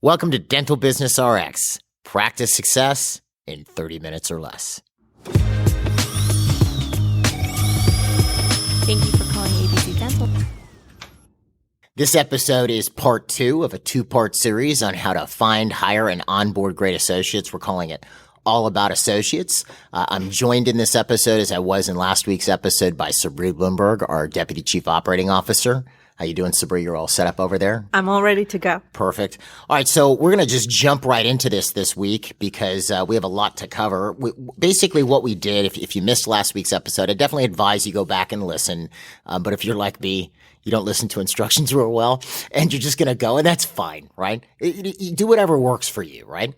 Welcome to Dental Business RX. Practice success in 30 minutes or less. Thank you for calling ABC Dental. This episode is part 2 of a 2-part series on how to find, hire, and onboard great associates. We're calling it All About Associates. I'm joined in this episode, as I was in last week's episode, by Sabri Blumberg, our Deputy Chief Operating Officer. How you doing, Sabri? You're all set up over there? I'm all ready to go. Perfect. All right, so we're going to just jump right into this week because we have a lot to cover. Basically, what we did, if you missed last week's episode, I definitely advise you go back and listen. But if you're like me, you don't listen to instructions real well, and you're just going to go, and that's fine, right? You do whatever works for you, right?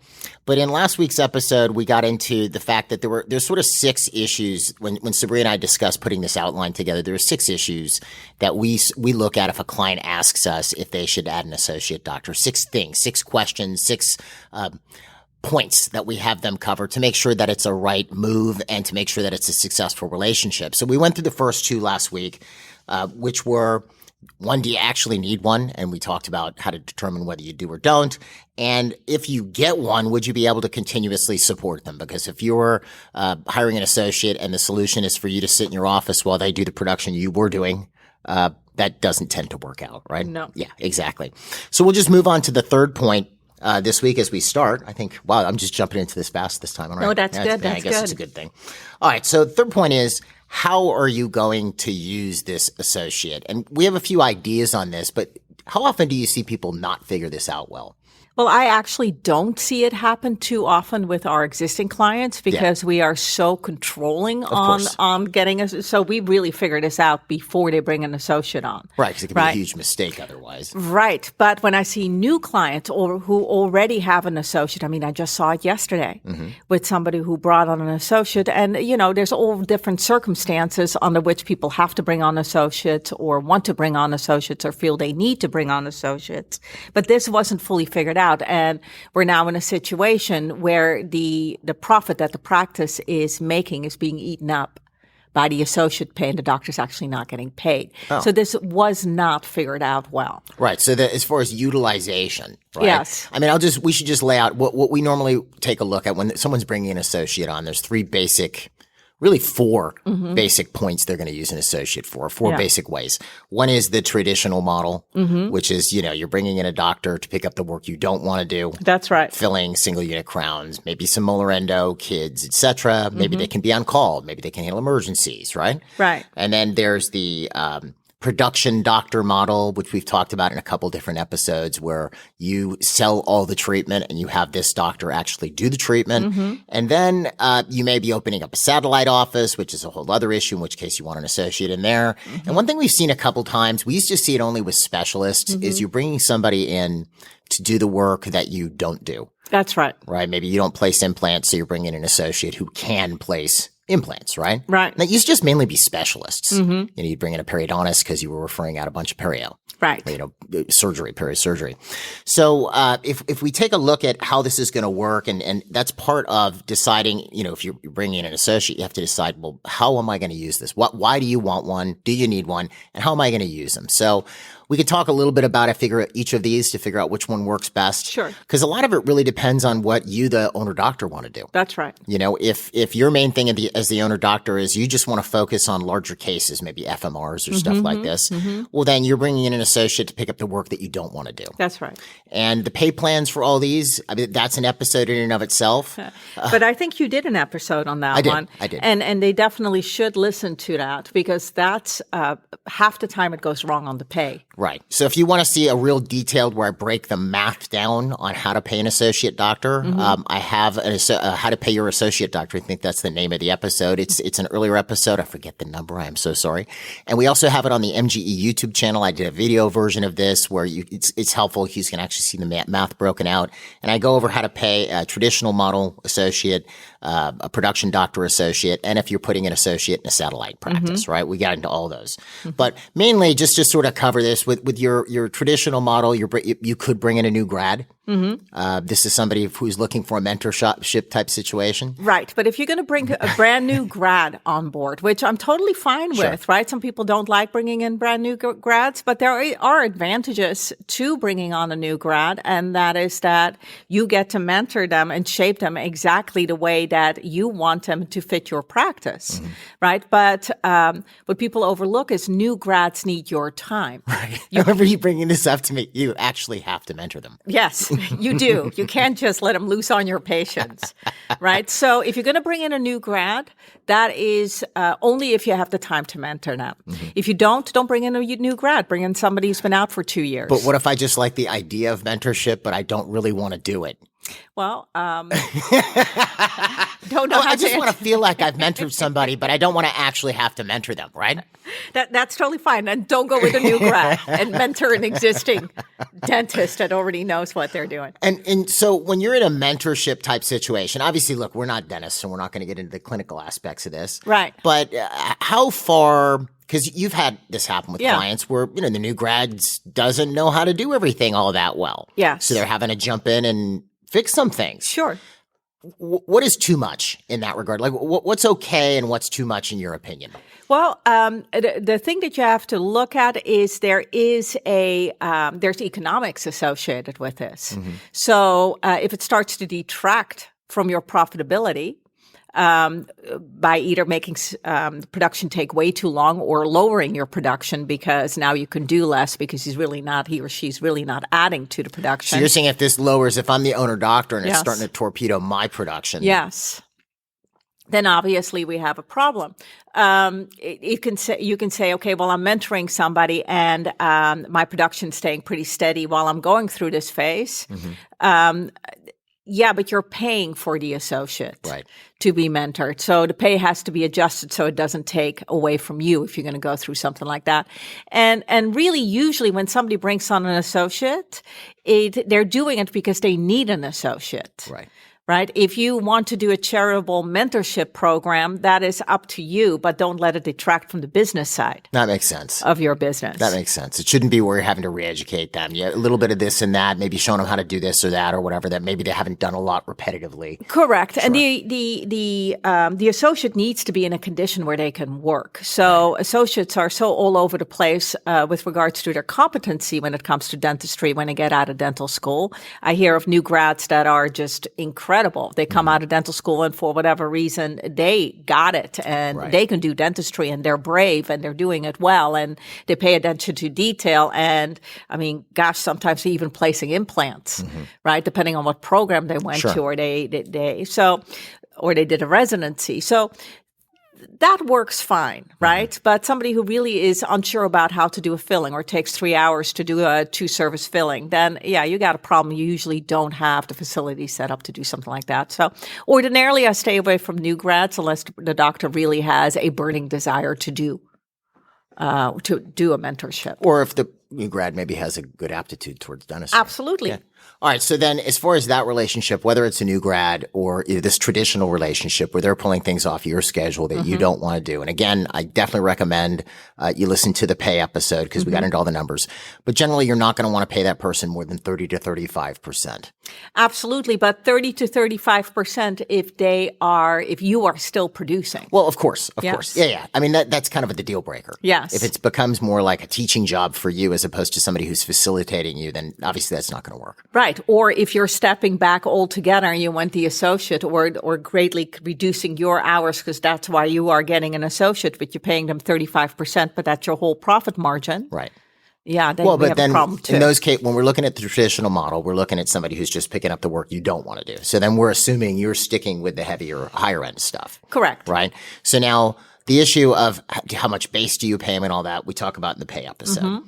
But in last week's episode, we got into the fact that there's sort of 6 issues. When Sabri and I discussed putting this outline together, there are 6 issues that we look at if a client asks us if they should add an associate doctor. 6 things, 6 questions, 6 points that we have them cover to make sure that it's a right move and to make sure that it's a successful relationship. So we went through the first 2 last week, which were, 1, do you actually need one? And we talked about how to determine whether you do or don't. And if you get one, would you be able to continuously support them? Because if you're hiring an associate and the solution is for you to sit in your office while they do the production you were doing, that doesn't tend to work out, right? No. Yeah, exactly. So we'll just move on to the third point this week as we start. I think, wow, I'm just jumping into this fast this time. All right. No, that's good. That's I guess good. it's a good thing. All right. So the third point is, how are you going to use this associate? And we have a few ideas on this, but how often do you see people not figure this out well? Well, I actually don't see it happen too often with our existing clients because we are so controlling on getting us. So we really figure this out before they bring an associate on. Right, because it can be a huge mistake otherwise. Right. But when I see new clients or who already have an associate, I mean, I just saw it yesterday with somebody who brought on an associate. And, you know, there's all different circumstances under which people have to bring on associates or want to bring on associates or feel they need to bring on associates. But this wasn't fully figured out. And we're now in a situation where the profit that the practice is making is being eaten up by the associate pay, and the doctor's actually not getting paid. Oh. So this was not figured out well. Right. So as far as utilization, right? Yes. I mean, we should just lay out what we normally take a look at when someone's bringing an associate on. There's 4 basic points they're going to use an associate for, 4 basic ways. One is the traditional model, which is, you're bringing in a doctor to pick up the work you don't want to do. That's right. Filling single unit crowns, maybe some molar endo, kids, etc. Maybe they can be on call. Maybe they can handle emergencies, right? Right. And then there's the production doctor model, which we've talked about in a couple different episodes, where you sell all the treatment and you have this doctor actually do the treatment. And then you may be opening up a satellite office, which is a whole other issue, in which case you want an associate in there. And one thing we've seen a couple times, we used to see it only with specialists, is you're bringing somebody in to do the work that you don't do. That's right. Right? Maybe you don't place implants, so you're bringing in an associate who can place implants, right? Right. Now, used to just mainly be specialists. You'd bring in a periodontist because you were referring out a bunch of perio. Right. Peri-surgery. So if we take a look at how this is going to work, and that's part of deciding, if you're bringing in an associate, you have to decide, well, how am I going to use this? Why do you want one? Do you need one? And how am I going to use them? So we could talk a little bit about each of these to figure out which one works best. Sure. Because a lot of it really depends on what you, the owner doctor, want to do. That's right. If your main thing as the owner doctor is you just want to focus on larger cases, maybe FMRs or stuff like this, well, then you're bringing in an associate to pick up the work that you don't want to do. That's right. And the pay plans for all these, I mean, that's an episode in and of itself. But I think you did an episode on that one. I did. And they definitely should listen to that because that's half the time it goes wrong on the pay. Right. So if you want to see a real detailed where I break the math down on how to pay an associate doctor, I have how to pay your associate doctor. I think that's the name of the episode. It's an earlier episode. I forget the number. I am so sorry. And we also have it on the MGE YouTube channel. I did a video version of this where it's helpful. You can actually see the math broken out. And I go over how to pay a traditional model associate, a production doctor associate, and if you're putting an associate in a satellite practice, right? We got into all those. But mainly just to sort of cover this with your traditional model, you could bring in a new grad. This is somebody who's looking for a mentorship type situation. Right. But if you're going to bring a brand new grad on board, which I'm totally fine with, right? Some people don't like bringing in brand new grads, but there are advantages to bringing on a new grad. And that is that you get to mentor them and shape them exactly the way that you want them to fit your practice, right? But what people overlook is new grads need your time. Right. Whenever you bringing this up to me, you actually have to mentor them. Yes, you do. You can't just let them loose on your patients, right? So if you're going to bring in a new grad, that is only if you have the time to mentor them. If you don't bring in a new grad. Bring in somebody who's been out for 2 years. But what if I just like the idea of mentorship, but I don't really want to do it? Well, don't know I just want to feel like I've mentored somebody, but I don't want to actually have to mentor them, right? That's totally fine. And don't go with a new grad and mentor an existing dentist that already knows what they're doing. And so when you're in a mentorship type situation, obviously, look, we're not dentists, and we're not going to get into the clinical aspects of this. Right. But how far, because you've had this happen with clients where, the new grads doesn't know how to do everything all that well. Yeah. So they're having to jump in and fix some things. Sure. What is too much in that regard? Like, what's okay and what's too much in your opinion? Well, the thing that you have to look at is there's economics associated with this. So if it starts to detract from your profitability, by either making production take way too long or lowering your production because now you can do less because he or she's really not adding to the production. So you're saying if I'm the owner doctor and it's starting to torpedo my production. Yes. Then obviously we have a problem. You can say, okay, well, I'm mentoring somebody and my production's staying pretty steady while I'm going through this phase. Yeah, but you're paying for the associate to be mentored. So the pay has to be adjusted so it doesn't take away from you if you're going to go through something like that. And really, usually when somebody brings on an associate, they're doing it because they need an associate. Right? If you want to do a charitable mentorship program, that is up to you, but don't let it detract from the business side. That makes sense. Of your business. That makes sense. It shouldn't be where you're having to re-educate them. Yeah, a little bit of this and that, maybe showing them how to do this or that or whatever, that maybe they haven't done a lot repetitively. Correct. Sure. And the associate needs to be in a condition where they can work. So associates are so all over the place with regards to their competency when it comes to dentistry when they get out of dental school. I hear of new grads that are just incredible. They come out of dental school and for whatever reason, they got it and they can do dentistry and they're brave and they're doing it well and they pay attention to detail. And I mean, gosh, sometimes even placing implants, right? Depending on what program they went to or they did a residency. So that works fine, right? But somebody who really is unsure about how to do a filling or takes 3 hours to do a 2-service filling, then you got a problem. You usually don't have the facility set up to do something like that. So ordinarily I stay away from new grads unless the doctor really has a burning desire to do a mentorship. Or if the new grad maybe has a good aptitude towards dentistry. Absolutely. Yeah. All right. So then as far as that relationship, whether it's a new grad or this traditional relationship where they're pulling things off your schedule that you don't want to do. And again, I definitely recommend you listen to the pay episode because we got into all the numbers. But generally, you're not going to want to pay that person more than 30 to 35%. Absolutely. But 30 to 35% if you are still producing. Well, of course. Yeah. I mean, that's kind of the deal breaker. Yes. If it becomes more like a teaching job for you as opposed to somebody who's facilitating you, then obviously that's not going to work. Right. Or if you're stepping back altogether and you want the associate or greatly reducing your hours because that's why you are getting an associate, but you're paying them 35%, but that's your whole profit margin. Right. Yeah, then we have a problem too. In those cases, when we're looking at the traditional model, we're looking at somebody who's just picking up the work you don't want to do. So then we're assuming you're sticking with the heavier, higher end stuff. Correct. Right. So now the issue of how much base do you pay them and all that, we talk about in the pay episode.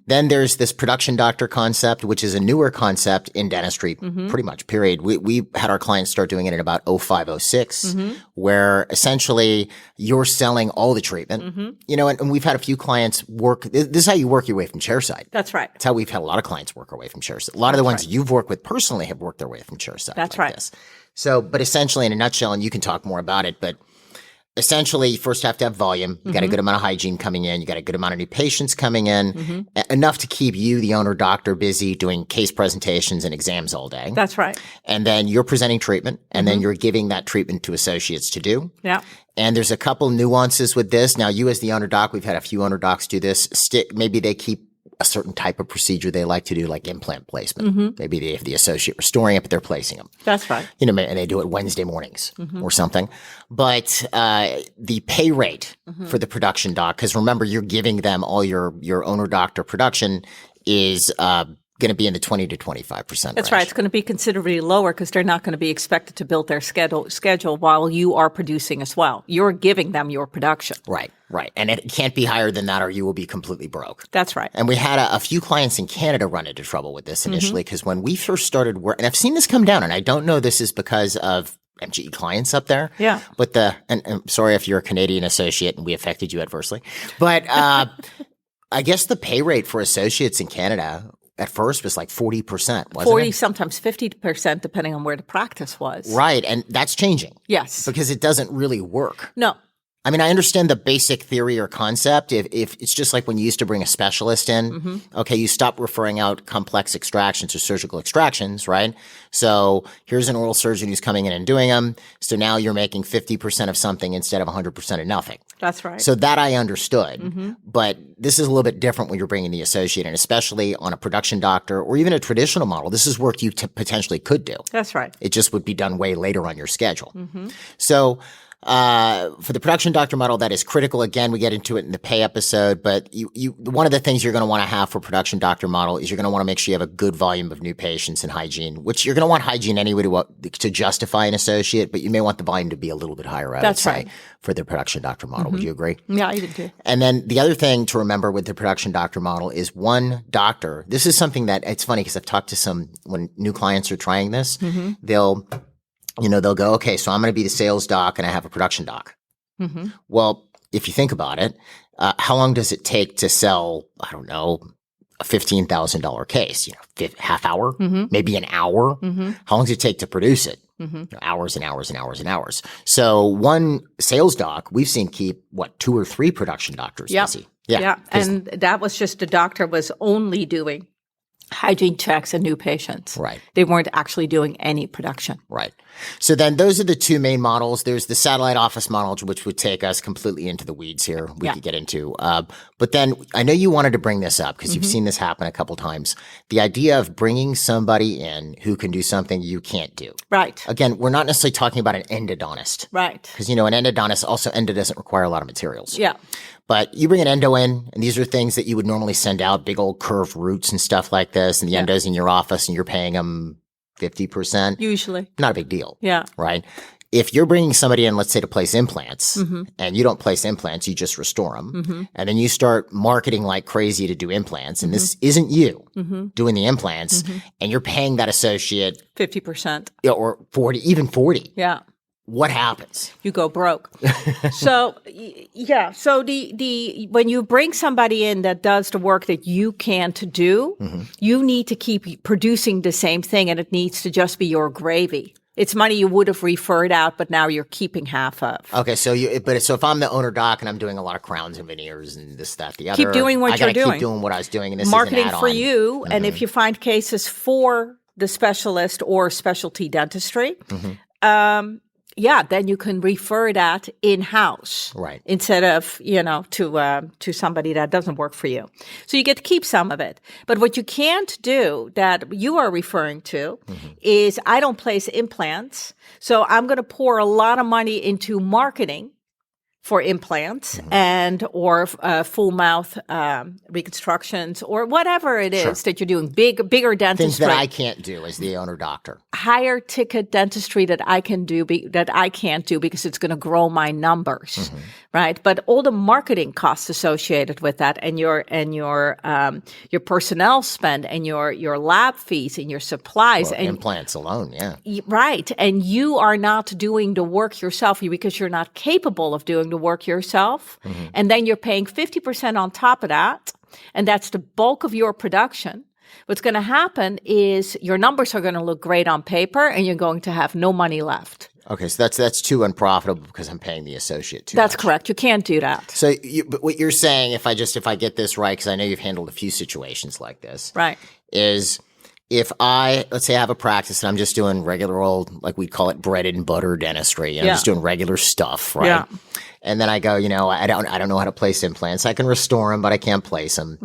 Then there's this production doctor concept, which is a newer concept in dentistry, pretty much, period. We had our clients start doing it in about 05, 06, where essentially you're selling all the treatment, and we've had a few clients work. This is how you work your way from chairside. That's right. That's how we've had a lot of clients work our way from chairside. A lot of the ones you've worked with personally have worked their way from chairside. That's right. So, but essentially in a nutshell, and you can talk more about it, but essentially, you first have to have volume. You got a good amount of hygiene coming in. You got a good amount of new patients coming in, enough to keep you, the owner doctor, busy doing case presentations and exams all day. That's right. And then you're presenting treatment, and then you're giving that treatment to associates to do. Yeah. And there's a couple nuances with this. Now, you as the owner doc, we've had a few owner docs do this. Maybe they keep a certain type of procedure they like to do, like implant placement. Maybe they have the associate restoring it, but they're placing them. That's right. You know, and they do it Wednesday mornings or something. But the pay rate for the production doc, because remember, you're giving them all your owner doctor production is going to be in the 20 to 25% That's right. It's going to be considerably lower because they're not going to be expected to build their schedule while you are producing as well. You're giving them your production. Right. And it can't be higher than that or you will be completely broke. That's right. And we had a few clients in Canada run into trouble with this initially because when we first started work, and I've seen this come down, and I don't know this is because of MGE clients up there. Yeah. But and I'm sorry if you're a Canadian associate and we affected you adversely. But I guess the pay rate for associates in Canada at first was like 40%, wasn't 40, it? sometimes 50%, depending on where the practice was. Right. And that's changing. Yes. Because it doesn't really work. No. I mean, I understand the basic theory or concept. If it's just like when you used to bring a specialist in, okay, you stop referring out complex extractions or surgical extractions, right? So here's an oral surgeon who's coming in and doing them. So now you're making 50% of something instead of 100% of nothing. That's right. So that I understood. But this is a little bit different when you're bringing the associate in, especially on a production doctor or even a traditional model. This is work you potentially could do. That's right. It just would be done way later on your schedule. So for the production doctor model, that is critical. Again, we get into it in the pay episode, but one of the things you're going to want to have for production doctor model is you're going to want to make sure you have a good volume of new patients and hygiene, which you're going to want hygiene anyway to justify an associate, but you may want the volume to be a little bit higher, I would say, for the production doctor model. Would you agree? Yeah, I do. And then the other thing to remember with the production doctor model is one doctor. This is something that it's funny because I've talked to when new clients are trying this, they'll go, okay, so I'm going to be the sales doc and I have a production doc. Well, if you think about it, how long does it take to sell, I don't know, a $15,000 case? Half hour, maybe an hour. How long does it take to produce it? Hours and hours and hours and hours. So one sales doc we've seen keep 2 or 3 production doctors busy. Yeah. And that was just the doctor was only doing hygiene checks and new patients. Right. They weren't actually doing any production. Right. So then those are the two main models. There's the satellite office model, which would take us completely into the weeds here. We could get into. But then I know you wanted to bring this up because you've seen this happen a couple times. The idea of bringing somebody in who can do something you can't do. Right. Again, we're not necessarily talking about an endodontist. Right. Because, an endodontist also doesn't require a lot of materials. Yeah. But you bring an endo in, and these are things that you would normally send out, big old curved roots and stuff like this, and the endo's in your office, and you're paying them 50%. Usually. Not a big deal. Yeah. Right? If you're bringing somebody in, let's say, to place implants, and you don't place implants, you just restore them, and then you start marketing like crazy to do implants, and this isn't you doing the implants, and you're paying that associate 50%. Or 40, even 40. Yeah. What happens? You go broke. So, yeah. So when you bring somebody in that does the work that you can't do, you need to keep producing the same thing, and it needs to just be your gravy. It's money you would have referred out, but now you're keeping half of. Okay, so if I'm the owner doc and I'm doing a lot of crowns and veneers and this, that, the other, keep doing what you're doing. Keep doing what I was doing, and this marketing is an for you. And if you find cases for the specialist or specialty dentistry, then you can refer that in-house, right? Instead of to somebody that doesn't work for you. So you get to keep some of it. But what you can't do that you are referring to is I don't place implants, so I'm going to pour a lot of money into marketing for implants or full mouth reconstructions or whatever it is that you're doing, bigger dentistry. Things that I can't do as the owner doctor. Higher ticket dentistry that I can do that I can't do because it's going to grow my numbers, right? But all the marketing costs associated with that, and your personnel spend, and your lab fees, and your supplies, and implants alone, right. And you are not doing the work yourself because you're not capable of doing the work yourself, and then you're paying 50% on top of that, and that's the bulk of your production. What's going to happen is your numbers are going to look great on paper, and you're going to have no money left. Okay, so that's too unprofitable because I'm paying the associate too That's much. correct. You can't do that. So, but what you're saying, if I get this right, because I know you've handled a few situations like this, Right. is if let's say I have a practice and I'm just doing regular old, like we call it bread and butter dentistry, I'm just doing regular stuff, right? Yeah. And then I go, I don't know how to place implants. I can restore them, but I can't place them.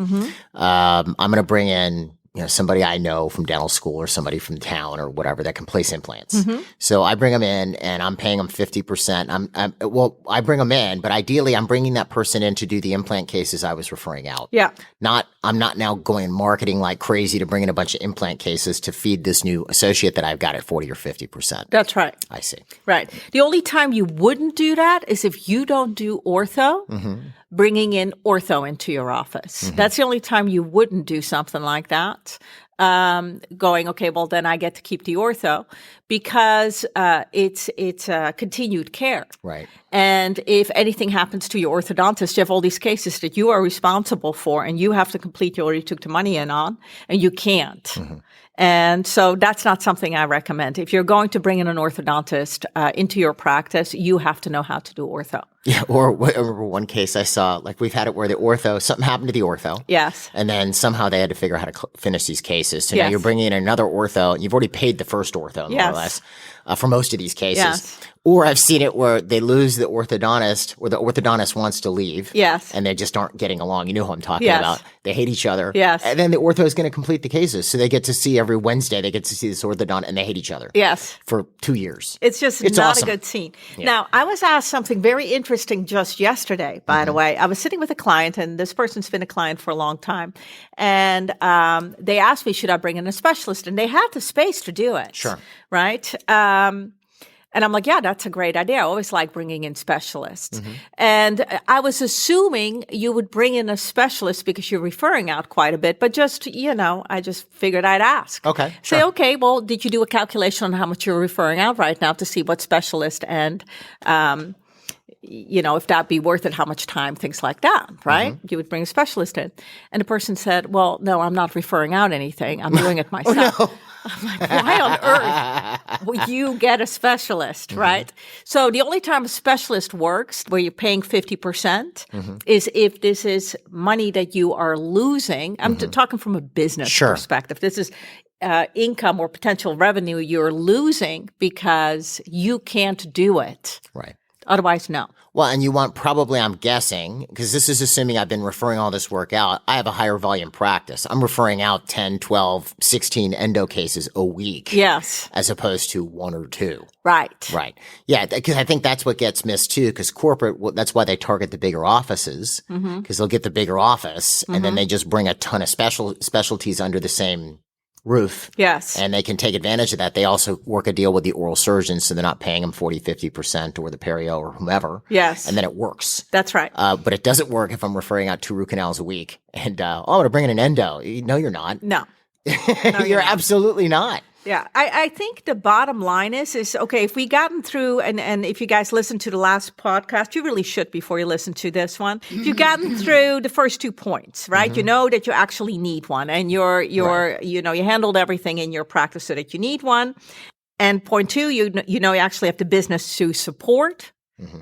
I'm going to bring in, somebody I know from dental school or somebody from town or whatever that can place implants. So I bring them in and I'm paying them 50%. I bring them in, but ideally I'm bringing that person in to do the implant cases I was referring out. Yeah. I'm not now going marketing like crazy to bring in a bunch of implant cases to feed this new associate that I've got at 40 or 50%. That's right. I see. Right. The only time you wouldn't do that is if you don't do ortho, bringing in ortho into your office. That's the only time you wouldn't do something like that. Going, okay, well, then I get to keep the ortho because it's continued care. Right. And if anything happens to your orthodontist, you have all these cases that you are responsible for and you have to complete, you already took the money in on, and you can't. And so that's not something I recommend. If you're going to bring in an orthodontist into your practice, you have to know how to do ortho. Yeah, or I remember one case I saw, like we've had it where something happened to the ortho. Yes. And then somehow they had to figure out how to finish these cases. So now Yes. you're bringing in another ortho, and you've already paid the first ortho, more or less, for most of these cases. Yes. Or I've seen it where they lose the orthodontist, or the orthodontist wants to leave. Yes. And they just aren't getting along. You know who I'm talking Yes. about. They hate each other. Yes. And then the ortho is going to complete the cases. So they get to see every Wednesday, they get to see this orthodontist, and they hate each other. Yes. For 2 years. It's just not awesome. a good scene. Now, I was asked something very interesting just yesterday, by the way. I was sitting with a client, and this person's been a client for a long time. And they asked me, should I bring in a specialist? And they had the space to do it. Sure. Right? And I'm like, yeah, that's a great idea. I always like bringing in specialists. And I was assuming you would bring in a specialist because you're referring out quite a bit, but just, I just figured I'd ask. Okay. Say, Sure. okay, well, did you do a calculation on how much you're referring out right now to see what specialist and, if that'd be worth it, how much time, things like that, right? You would bring a specialist in. And the person said, well, no, I'm not referring out anything. I'm doing it myself. No. I'm like, why on earth would you get a specialist, right? So the only time a specialist works where you're paying 50% is if this is money that you are losing. I'm talking from a business perspective. This is income or potential revenue you're losing because you can't do it. Right. Otherwise, no. Well, and you want probably, I'm guessing, because this is assuming I've been referring all this work out, I have a higher volume practice. I'm referring out 10, 12, 16 endo cases a week. Yes. As opposed to 1 or 2. Right. Right. Yeah, because I think that's what gets missed too, because corporate, that's why they target the bigger offices, because they'll get the bigger office, and then they just bring a ton of specialties under the same roof. Yes. And they can take advantage of that. They also work a deal with the oral surgeons, so they're not paying them 40, 50% or the perio or whomever. Yes. And then it works. That's right. But it doesn't work if I'm referring out 2 root canals a week. And, I'm going to bring in an endo. No, you're not. No. You're absolutely not. Yeah, I think the bottom line is okay, if we gotten through, and if you guys listened to the last podcast, you really should before you listen to this one. If you've gotten through the first 2 points, right? You know that you actually need one, and you're you handled everything in your practice so that you need one. And point 2, you actually have the business to support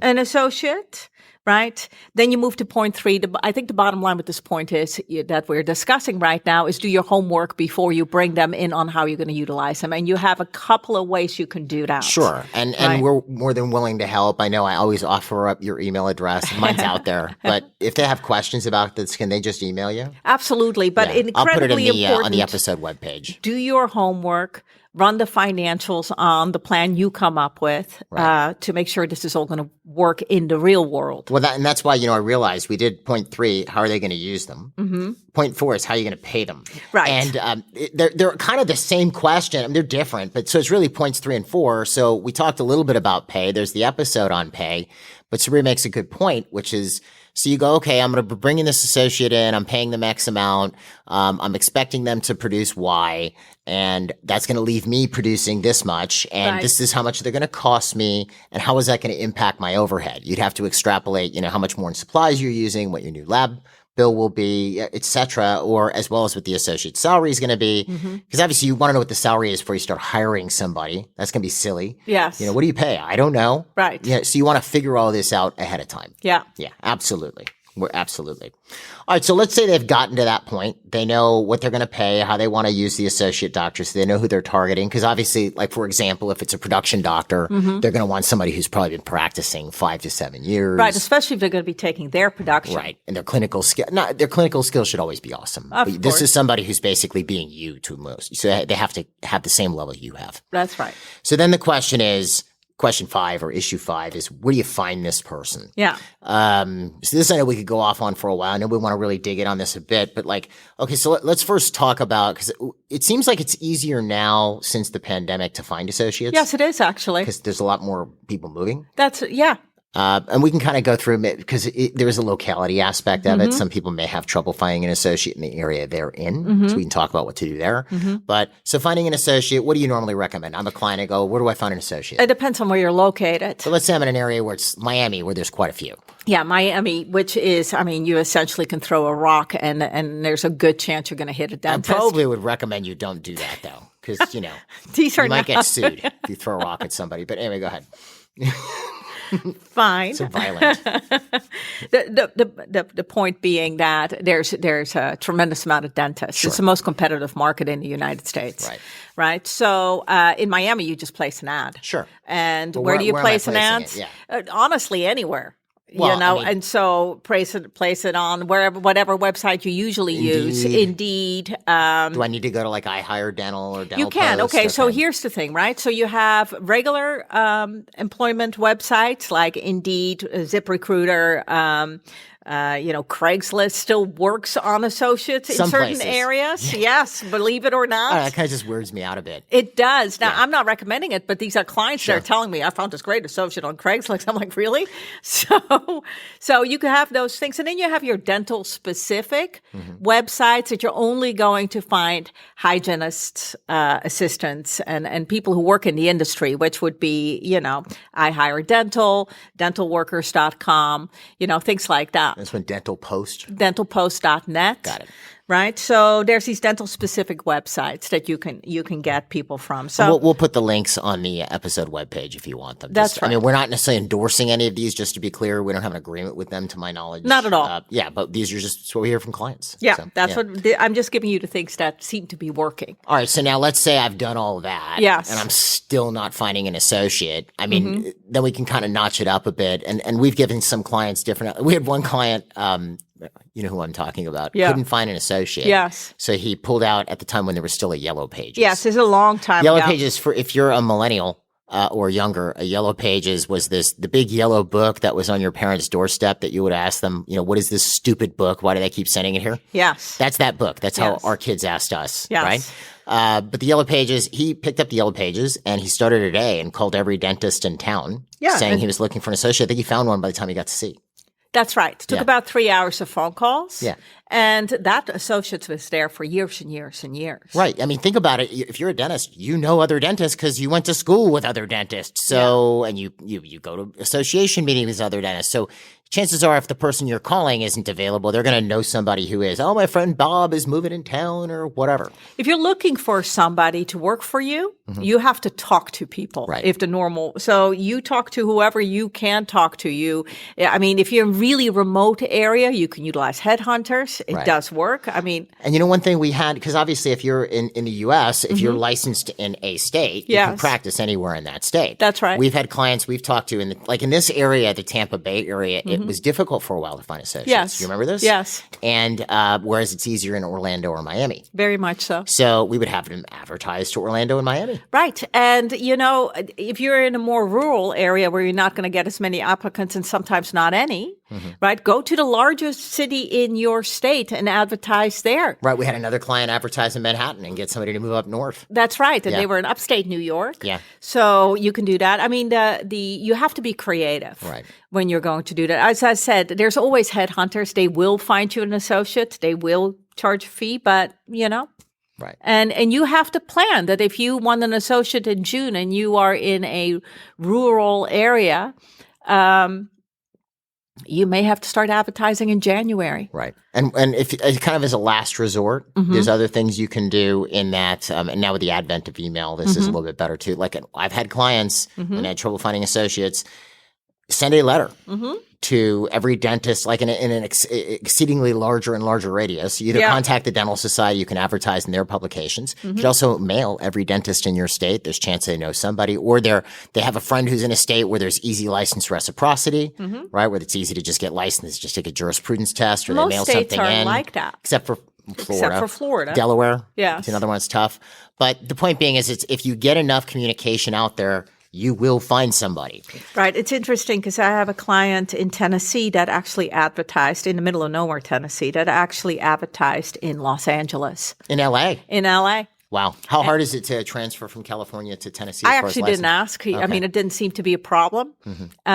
an associate. Right? Then you move to point 3. I think the bottom line with this point is that we're discussing right now is do your homework before you bring them in on how you're going to utilize them. And you have a couple of ways you can do that. Sure. And we're more than willing to help. I know I always offer up your email address. Mine's out there. But if they have questions about this, can they just email you? Absolutely. But incredibly I'll put it in important. On the episode webpage. Do your homework. Run the financials on the plan you come up with to make sure this is all going to work in the real world. Well, that's why, I realized we did point 3, how are they going to use them? Point 4 is how are you going to pay them? Right. And they're kind of the same question. I mean, they're different, but so it's really points 3 and 4. So we talked a little bit about pay. There's the episode on pay, but Sabri makes a good point, which is, so you go, okay, I'm going to be bringing this associate in. I'm paying them X amount. I'm expecting them to produce Y, and that's going to leave me producing this much. And this is how much they're going to cost me. And how is that going to impact my overhead? You'd have to extrapolate, how much more in supplies you're using, what your new lab bill will be, et cetera, or as well as what the associate salary is going to be. Because obviously you want to know what the salary is before you start hiring somebody. That's going to be silly. Yes. What do you pay? I don't know. Right. Yeah. So you want to figure all this out ahead of time. Yeah. Yeah, absolutely. We're absolutely. All right. So let's say they've gotten to that point. They know what they're going to pay, how they want to use the associate doctor. So they know who they're targeting. Because obviously, like, for example, if it's a production doctor, they're going to want somebody who's probably been practicing 5 to 7 years. Right. Especially if they're going to be taking their production. Right. And their clinical skills should always be awesome. But this is somebody who's basically being you to most. So they have to have the same level you have. That's right. So then the question is, question 5 or issue 5 is, where do you find this person? Yeah. So this I know we could go off on for a while. I know we want to really dig in on this a bit, but like, okay, so let's first talk about, because it seems like it's easier now since the pandemic to find associates. Yes, it is actually. Because there's a lot more people moving. Yeah. And we can kind of go through it because there is a locality aspect of it. Some people may have trouble finding an associate in the area they're in. So we can talk about what to do there. But so finding an associate, what do you normally recommend? I'm a client. I go, where do I find an associate? It depends on where you're located. So let's say I'm in an area where it's Miami, where there's quite a few. Yeah, Miami, which is, you essentially can throw a rock and there's a good chance you're going to hit a dentist. I probably would recommend you don't do that though. Because, These are you might get sued if you throw a rock at somebody. But anyway, go ahead. Fine. So violent. The point being that there's a tremendous amount of dentists. Sure. It's the most competitive market in the United States. Right. Right. So in Miami, you just place an ad. Sure. And But where do you where am I place an ad? placing it? Yeah. Honestly, anywhere. Well, And so place it on whatever website you usually use. Indeed. Do I need to go to like iHireDental or Dental You can. Post? Okay. So here's the thing, right? So you have regular employment websites like Indeed, ZipRecruiter, Craigslist still works on associates in Some certain places. areas. Yes, believe it or not. That kind of just weirds me out a bit. It does. Now, I'm not recommending it, but these are clients that are telling me, I found this great associate on Craigslist. I'm like, really? So you can have those things. And then you have your dental specific websites that you're only going to find hygienists, assistants, and people who work in the industry, which would be, I Hire Dental, dentalworkers.com, things like that. That's when Dental Post. Dentalpost.net. Got it. Right. So there's these dental specific websites that you can get people from. So We'll put the links on the episode webpage if you want them. That's right. We're not necessarily endorsing any of these, just to be clear. We don't have an agreement with them, to my knowledge. Not at all. But these are just what we hear from clients. yeah, So, that's what I'm just giving you the things that seem to be working. All right. So now let's say I've done all of that. Yes. And I'm still not finding an associate. Then we can kind of notch it up a bit. And we've given some clients different. We had one client, you know who I'm talking about, couldn't find an associate. Yes. So he pulled out at the time when there was still a Yellow Pages. Yes, it's a long time Yellow ago. Pages, for if you're a millennial or younger, a Yellow Pages was the big yellow book that was on your parents' doorstep that you would ask them, what is this stupid book? Why do they keep sending it here? Yes. That's that book. That's how Yes. our kids asked us, Yes. right? But the Yellow Pages, he picked up the Yellow Pages and he started a day and called every dentist in town saying he was looking for an associate. I think he found one by the time he got to see. That's right. It took Yeah. about 3 hours of phone calls. Yeah. And that associate was there for years and years and years. Right. Think about it. If you're a dentist, you know other dentists because you went to school with other dentists. So, and you go to association meetings with other dentists. So chances are if the person you're calling isn't available, they're going to know somebody who is. Oh, my friend Bob is moving in town or whatever. If you're looking for somebody to work for you, you have to talk to people. Right. So you talk to whoever you can talk to. If you're in a really remote area, you can utilize headhunters. It does work. And one thing we had, because obviously if you're in the U.S., if you're licensed in a state, you can practice anywhere in that state. That's right. We've had clients we've talked to in this area, the Tampa Bay area, it was difficult for a while to find associates. Yes. You remember this? Yes. And whereas it's easier in Orlando or Miami. Very much so. So we would have them advertise to Orlando and Miami. Right. And, if you're in a more rural area where you're not going to get as many applicants and sometimes not any, right, go to the largest city in your state and advertise there. Right. We had another client advertise in Manhattan and get somebody to move up north. That's right. And they were in upstate New York. Yeah. So you can do that. You have to be creative when you're going to do that. As I said, there's always headhunters. They will find you an associate. They will charge a fee, but, Right. And you have to plan that if you want an associate in June and you are in a rural area, you may have to start advertising in January. Right. And if kind of as a last resort, there's other things you can do in that. And now with the advent of email, this is a little bit better too. Like I've had clients when I had trouble finding associates send a letter to every dentist, like in an exceedingly larger and larger radius. You either contact the dental society, you can advertise in their publications. You can also mail every dentist in your state. There's a chance they know somebody, or they have a friend who's in a state where there's easy license reciprocity, right? Where it's easy to just get licensed, just take a jurisprudence test, or Most they mail states something are in. like that. Except for Florida. Delaware. It's another one that's tough. But the point being is, if you get enough communication out there, you will find somebody. Right. It's interesting because I have a client in Tennessee that actually advertised in the middle of nowhere, Tennessee, that actually advertised in Los Angeles. In L.A.? In L.A. Wow. How hard is it to transfer from California to Tennessee? I actually didn't ask. I mean, it didn't seem to be a problem.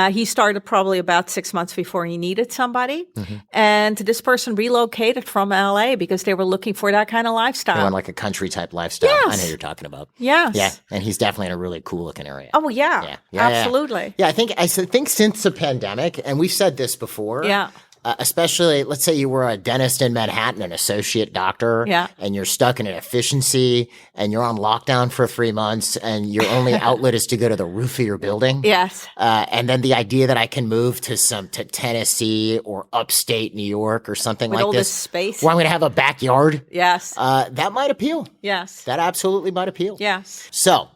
He started probably about 6 months before he needed somebody. And this person relocated from LA because they were looking for that kind of lifestyle. They want like a country type lifestyle. Yes. I know you're talking about. Yes. Yeah. And he's definitely in a really cool looking area. Oh, yeah. Absolutely. Yeah. I think since the pandemic, and we've said this before. Yeah. Especially, let's say you were a dentist in Manhattan, an associate doctor, and you're stuck in an efficiency, and you're on lockdown for 3 months, and your only outlet is to go to the roof of your building. Yes. And then the idea that I can move to Tennessee or upstate New York or something with like all this, space, where I'm going to have a backyard. Yes. That might appeal. Yes. That absolutely might appeal. Yes. So,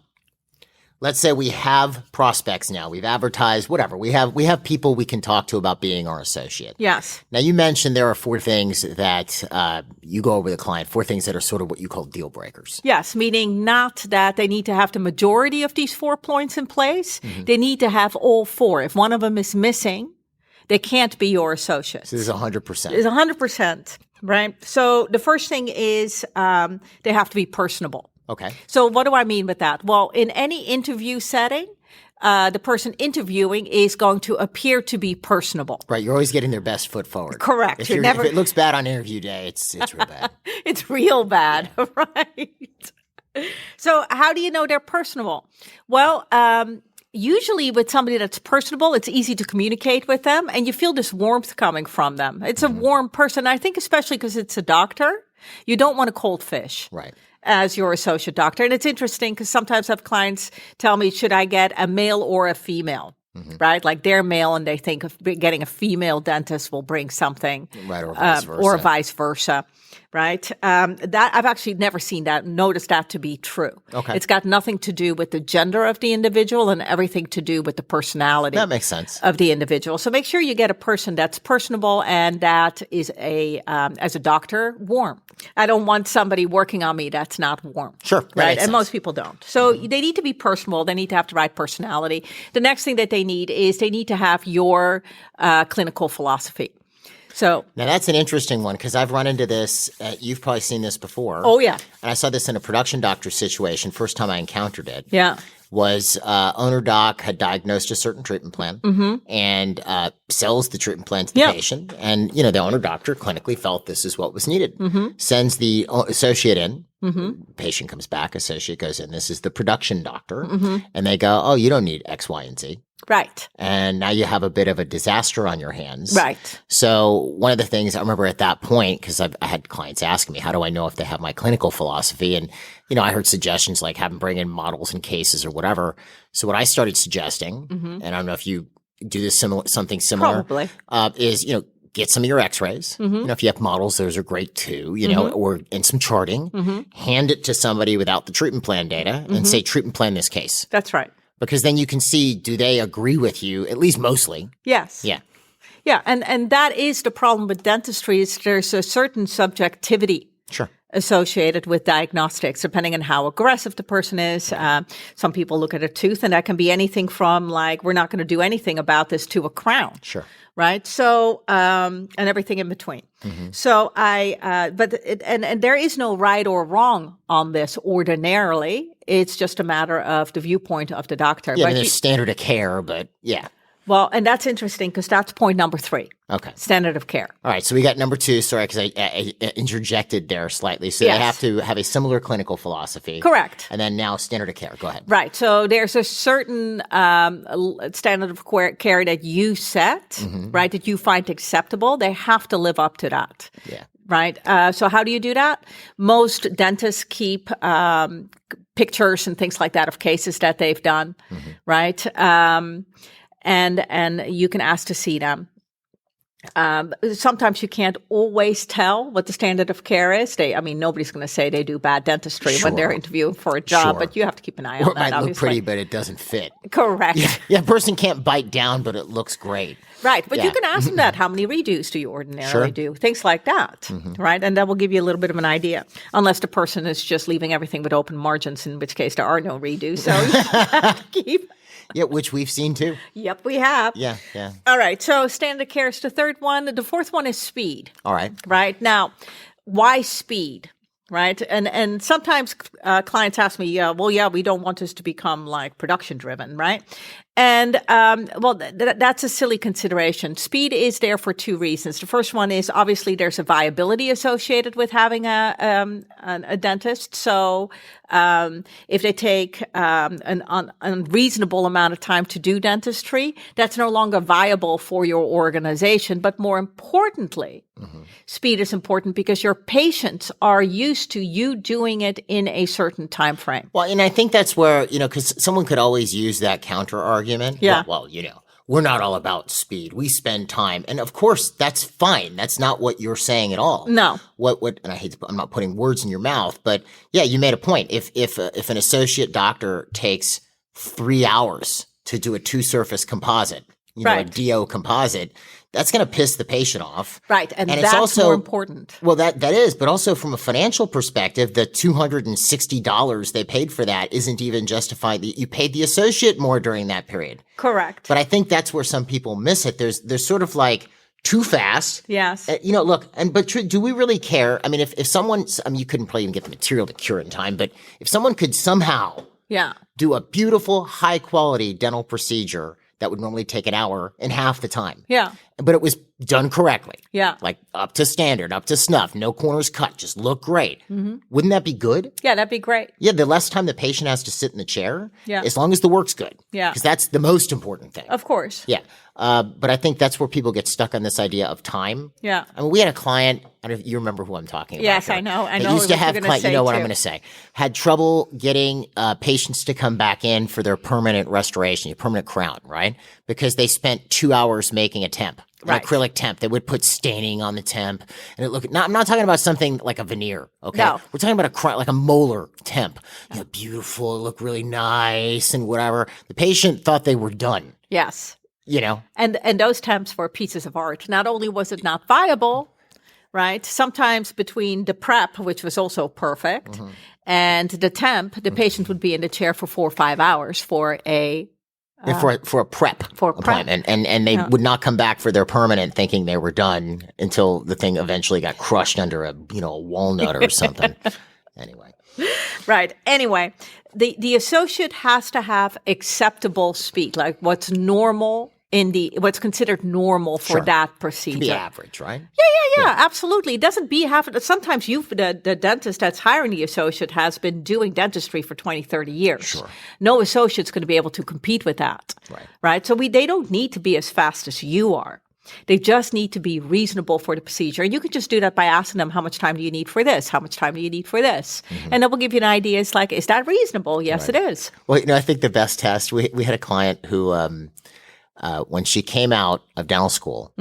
let's say we have prospects now. We've advertised, whatever. We have people we can talk to about being our associate. Yes. Now, you mentioned there are 4 things that you go over with the client, 4 things that are sort of what you call deal breakers. Yes, meaning not that they need to have the majority of these 4 points in place. They need to have all 4. If one of them is missing, they can't be your associate. So this is 100%. It's 100%, right? So the first thing is they have to be personable. Okay. So what do I mean with that? Well, in any interview setting, the person interviewing is going to appear to be personable. Right. You're always getting their best foot forward. Correct. If it looks bad on interview day, it's real bad. It's real bad, right? So how do you know they're personable? Well, usually with somebody that's personable, it's easy to communicate with them, and you feel this warmth coming from them. It's a warm person. I think especially because it's a doctor, you don't want a cold fish. Right. As your associate doctor. And it's interesting because sometimes I have clients tell me, should I get a male or a female? Right? Like they're male and they think of getting a female dentist will bring something. Right, or vice versa. Or vice versa. Right? That I've actually never noticed that to be true. Okay. It's got nothing to do with the gender of the individual and everything to do with the personality. That makes sense. Of the individual. So make sure you get a person that's personable and that is as a doctor, warm. I don't want somebody working on me that's not warm. Sure. Right? And most people don't. So they need to be personable. They need to have the right personality. The next thing that they need to have your clinical philosophy. So now that's an interesting one because I've run into this. You've probably seen this before. Oh, yeah. And I saw this in a production doctor situation. First time I encountered it. Yeah. Was owner doc had diagnosed a certain treatment plan and sells the treatment plan to the patient. And, the owner doctor clinically felt this is what was needed. Sends the associate in. Patient comes back, associate goes in. This is the production doctor. And they go, oh, you don't need X, Y, and Z. Right. And now you have a bit of a disaster on your hands. Right. So one of the things I remember at that point, because I had clients asking me, how do I know if they have my clinical philosophy? And, I heard suggestions like have them bring in models and cases or whatever. So what I started suggesting, and I don't know if you do this something similar, probably, is, get some of your x-rays. If you have models, those are great too, or in some charting, hand it to somebody without the treatment plan data and say, treatment plan this case. That's right. Because then you can see, do they agree with you, at least mostly? Yes. Yeah. Yeah. And that is the problem with dentistry is there's a certain subjectivity. Sure. Associated with diagnostics, depending on how aggressive the person is. Some people look at a tooth and that can be anything from like, we're not going to do anything about this to a crown. Sure. Right. So, and everything in between. So and there is no right or wrong on this ordinarily. It's just a matter of the viewpoint of the doctor. Yeah, but there's standard of care, but yeah. Well, and that's interesting because that's point number 3. Okay. Standard of care. All right. So we got number 2. Sorry, because I interjected there slightly. So they have to have a similar clinical philosophy. Correct. And then now standard of care. Go ahead. Right. So there's a certain standard of care that you set, right, that you find acceptable. They have to live up to that. Yeah. Right. So how do you do that? Most dentists keep pictures and things like that of cases that they've done, right? And you can ask to see them. Sometimes you can't always tell what the standard of care is. Nobody's going to say they do bad dentistry when they're interviewing for a job, but you have to keep an eye on that. It might look pretty, but it doesn't fit. Correct. Yeah, a person can't bite down, but it looks great. Right, but you can ask them that. How many redos do you ordinarily do? Things like that, right? And that will give you a little bit of an idea, unless the person is just leaving everything with open margins, in which case there are no redos. So you have to keep... Yeah, which we've seen too. Yep, we have. Yeah. All right, so standard of care is the third one. The fourth one is speed. All right. Right, now, why speed? Right. And sometimes clients ask me, we don't want this to become like production driven. Right. And, that's a silly consideration. Speed is there for 2 reasons. The first one is obviously there's a viability associated with having a dentist. So, if they take, an unreasonable amount of time to do dentistry, that's no longer viable for your organization. But more importantly, speed is important because your patients are used to you doing it in a certain time frame. Well, and I think that's where, because someone could always use that counter argument. Yeah. Well, we're not all about speed. We spend time. And of course, that's fine. That's not what you're saying at all. No. And I'm not putting words in your mouth, but yeah, you made a point. If an associate doctor takes 3 hours to do a 2-surface composite, a DO composite, that's going to piss the patient off. Right. And that's also more important. Well, that is, but also from a financial perspective, the $260 they paid for that isn't even justified. You paid the associate more during that period. Correct. But I think that's where some people miss it. There's sort of like too fast. Yes. Do we really care? I mean, if someone, you couldn't probably even get the material to cure in time, but if someone could somehow do a beautiful, high quality dental procedure that would normally take an hour in half the time. Yeah. But it was done correctly. Yeah. Like up to standard, up to snuff, no corners cut, just look great. Wouldn't that be good? Yeah, that'd be great. Yeah, the less time the patient has to sit in the chair, as long as the work's good. Yeah. Because that's the most important thing. Of course. Yeah. But I think that's where people get stuck on this idea of time. Yeah. I mean, we had a client, I don't know if you remember who I'm talking about. Yes, here. I know. They used to have clients, you know what I'm going to say, had trouble getting patients to come back in for their permanent restoration, your permanent crown, right? Because they spent 2 hours making a temp. An acrylic temp. They would put staining on the temp, and I'm not talking about something like a veneer. Okay, no. We're talking about like a molar temp. Beautiful, look really nice, and whatever. The patient thought they were done. Yes. And those temps were pieces of art. Not only was it not viable, right? Sometimes between the prep, which was also perfect, and the temp, the patient would be in the chair for 4 or 5 hours for a for a prep appointment, and they would not come back for their permanent, thinking they were done until the thing eventually got crushed under a walnut or something. Anyway, right. Anyway, the associate has to have acceptable speed, like what's normal what's considered normal for that procedure. Be average, right? Yeah, absolutely. It doesn't sometimes the dentist that's hiring the associate has been doing dentistry for 20, 30 years. Sure. No associate's going to be able to compete with that. Right. So they don't need to be as fast as you are. They just need to be reasonable for the procedure. And you can just do that by asking them, how much time do you need for this? How much time do you need for this? And that will give you an idea. It's like, is that reasonable? Yes, it is. Well, I think the best test, we had a client who, when she came out of dental school,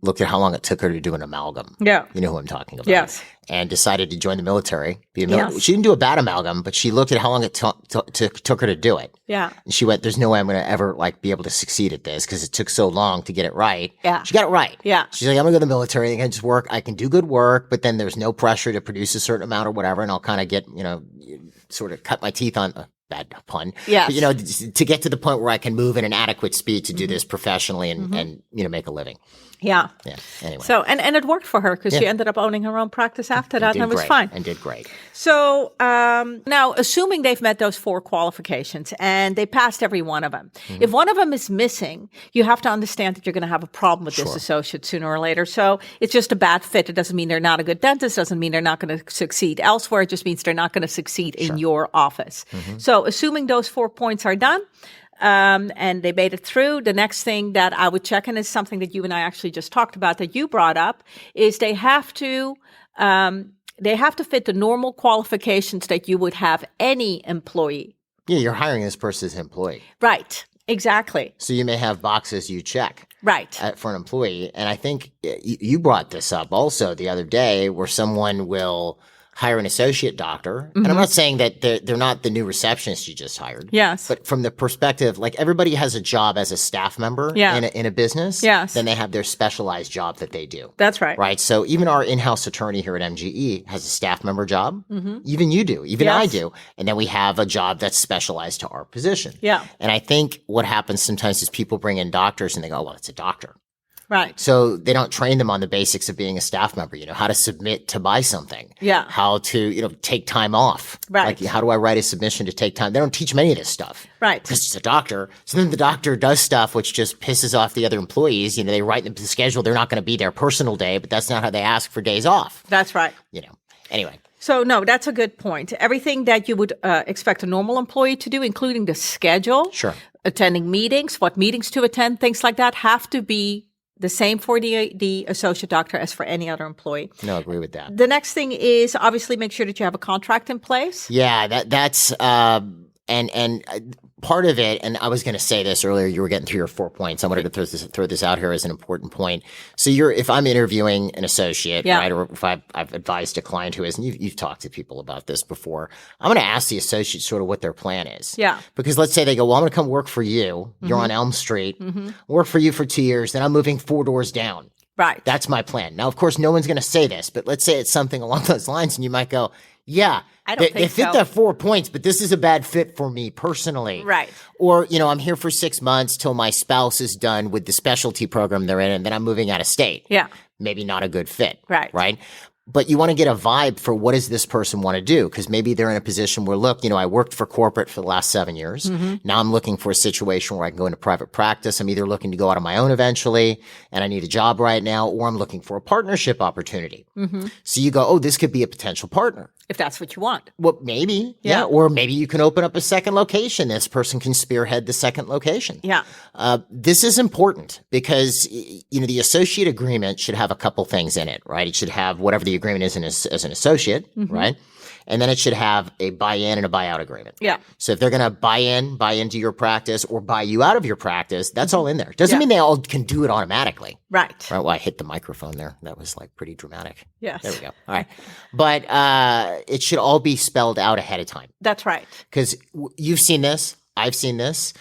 looked at how long it took her to do an amalgam. Yeah. You know who I'm talking about. Yes. And decided to join the military. She didn't do a bad amalgam, but she looked at how long it took her to do it. Yeah. And she went, there's no way I'm going to ever be able to succeed at this because it took so long to get it right. Yeah. She got it right. Yeah. She's like, I'm going to go to the military. I can just work. I can do good work, but then there's no pressure to produce a certain amount or whatever. And I'll kind of get, sort of cut my teeth on bad pun. Yes. But, to get to the point where I can move at an adequate speed to do this professionally and make a living. Yeah. Yeah. Anyway. So, and it worked for her because she ended up owning her own practice after that, and it was fine. And did great. So now, assuming they've met those 4 qualifications and they passed every one of them, if one of them is missing, you have to understand that you're going to have a problem with this associate sooner or later. So it's just a bad fit. It doesn't mean they're not a good dentist. Doesn't mean they're not going to succeed elsewhere. It just means they're not going to succeed in your office. So assuming those 4 points are done, and they made it through. The next thing that I would check, and is something that you and I actually just talked about that you brought up, is they have to fit the normal qualifications that you would have any employee. Yeah, you're hiring this person as an employee. Right. Exactly. So you may have boxes you check. Right. For an employee. And I think you brought this up also the other day where someone will hire an associate doctor. And I'm not saying that they're not the new receptionist you just hired. Yes. But from the perspective, like everybody has a job as a staff member in a business. Yes. Then they have their specialized job that they do. That's right. Right. So even our in-house attorney here at MGE has a staff member job. Even you do. Even I do. And then we have a job that's specialized to our position. Yeah. And I think what happens sometimes is people bring in doctors and they go, well, it's a doctor. Right. So they don't train them on the basics of being a staff member, how to submit to buy something. Yeah. How to, take time off. Right. Like how do I write a submission to take time? They don't teach them any of this stuff. Right. Because it's a doctor. So then the doctor does stuff which just pisses off the other employees. They write them to the schedule. They're not going to be their personal day, but that's not how they ask for days off. That's right. Anyway. So no, that's a good point. Everything that you would expect a normal employee to do, including the schedule, attending meetings, what meetings to attend, things like that, have to be the same for the associate doctor as for any other employee. No, I agree with that. The next thing is obviously make sure that you have a contract in place. Yeah, that's and part of it, and I was going to say this earlier, you were getting through your 4 points. I wanted to throw this out here as an important point. So if I'm interviewing an associate, right, or if I've advised a client who is, and you've talked to people about this before, I'm going to ask the associate sort of what their plan is. Yeah. Because let's say they go, well, I'm going to come work for you. You're on Elm Street. Work for you for 2 years. Then I'm moving 4 doors down. Right. That's my plan. Now, of course, no one's going to say this, but let's say it's something along those lines, and you might go, yeah, they fit that 4 points, but this is a bad fit for me personally. Right. Or, I'm here for 6 months till my spouse is done with the specialty program they're in, and then I'm moving out of state. Yeah. Maybe not a good fit. Right. Right. But you want to get a vibe for what does this person want to do? Because maybe they're in a position where, look, I worked for corporate for the last 7 years. Now I'm looking for a situation where I can go into private practice. I'm either looking to go out on my own eventually, and I need a job right now, or I'm looking for a partnership opportunity. So you go, oh, this could be a potential partner. If that's what you want. Well, maybe. Yeah. Or maybe you can open up a second location. This person can spearhead the second location. Yeah. This is important because, the associate agreement should have a couple things in it, right? It should have whatever the agreement is as an associate, right? And then it should have a buy-in and a buy-out agreement. Yeah. So if they're going to buy into your practice or buy you out of your practice, that's all in there. Doesn't mean they all can do it automatically. Right. Right. Well, I hit the microphone there. That was pretty dramatic. Yes. There we go. All right. But it should all be spelled out ahead of time. That's right. Because you've seen this. I've seen this.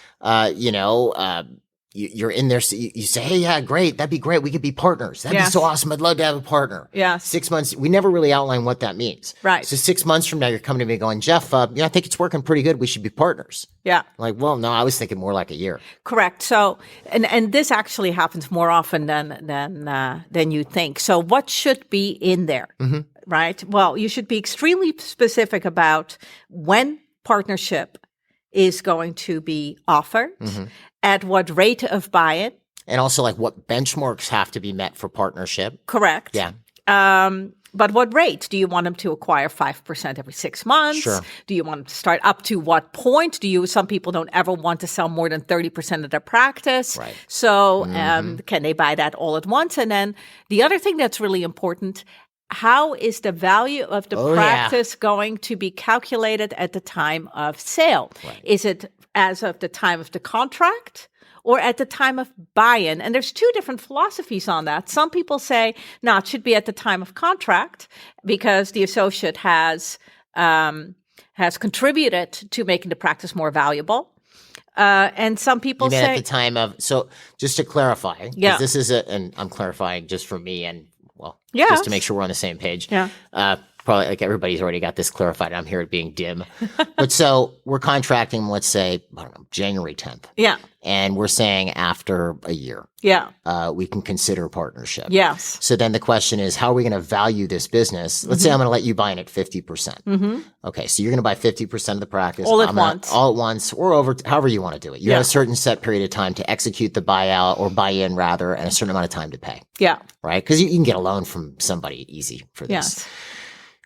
You're in there. So you say, hey, yeah, great. That'd be great. We could be partners. That'd be so awesome. I'd love to have a partner. Yeah. 6 months. We never really outline what that means. Right. So 6 months from now, you're coming to me going, Jeff, I think it's working pretty good. We should be partners. Yeah. Like, well, no, I was thinking more like a year. Correct. So, and this actually happens more often than you think. So what should be in there? Right? Well, you should be extremely specific about when partnership is going to be offered, at what rate of buy-in. And also what benchmarks have to be met for partnership. Correct. Yeah. But what rate? Do you want them to acquire 5% every 6 months? Sure. Do you want them to start up to what point? Some people don't ever want to sell more than 30% of their practice. Right. So can they buy that all at once? And then the other thing that's really important, how is the value of the practice going to be calculated at the time of sale? Right. Is it as of the time of the contract or at the time of buy-in? And there's 2 different philosophies on that. Some people say, no, it should be at the time of contract because the associate has contributed to making the practice more valuable. And some people say at the time of, so just to clarify, because this is and I'm clarifying just for me and just to make sure we're on the same page. Yeah. probably like everybody's already got this clarified. I'm here at being dim. But so we're contracting, let's say, I don't know, January 10th. Yeah. And we're saying after a year, we can consider partnership. Yes. So then the question is, how are we going to value this business? Let's say I'm going to let you buy in at 50%. Okay, so you're going to buy 50% of the practice. All at once, or over, however you want to do it. You have a certain set period of time to execute the buyout or buy in rather, and a certain amount of time to pay. Yeah. Right? Because you can get a loan from somebody easy for this. Yes.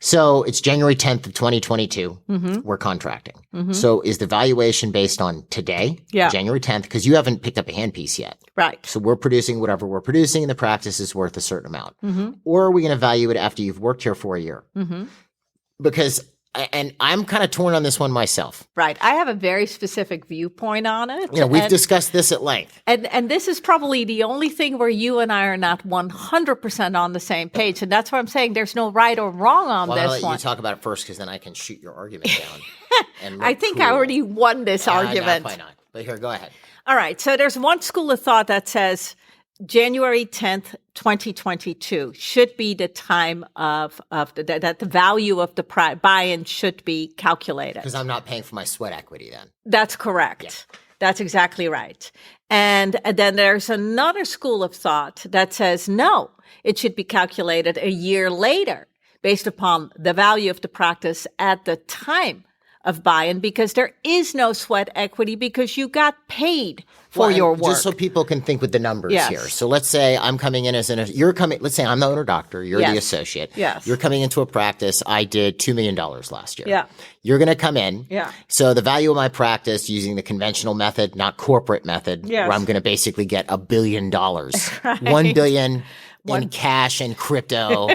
So it's January 10th of 2022. We're contracting. So is the valuation based on today, January 10th? Because you haven't picked up a handpiece yet. Right. So we're producing whatever we're producing, and the practice is worth a certain amount. Or are we going to value it after you've worked here for a year? Because, and I'm kind of torn on this one myself. Right. I have a very specific viewpoint on it. We've discussed this at length. And this is probably the only thing where you and I are not 100% on the same page. And that's why I'm saying there's no right or wrong on this I'll let one. you talk about it first, because then I can shoot your argument down. And I think I already won this argument. No, probably not. But here, go ahead. All right. So there's one school of thought that says January 10th, 2022 should be the time that the value of the buy-in should be calculated. Because I'm not paying for my sweat equity then. That's correct. Yeah. That's exactly right. And then there's another school of thought that says, no, it should be calculated a year later based upon the value of the practice at the time of buy-in, because there is no sweat equity because you got paid for your work. Just so people can think with the numbers here. So let's say I'm coming in let's say I'm the owner doctor, you're the associate. Yes. You're coming into a practice. I did $2 million last year. Yeah. You're going to come in. Yeah. So the value of my practice using the conventional method, not corporate method, where I'm going to basically get $1 billion, right. 1 billion in cash and crypto,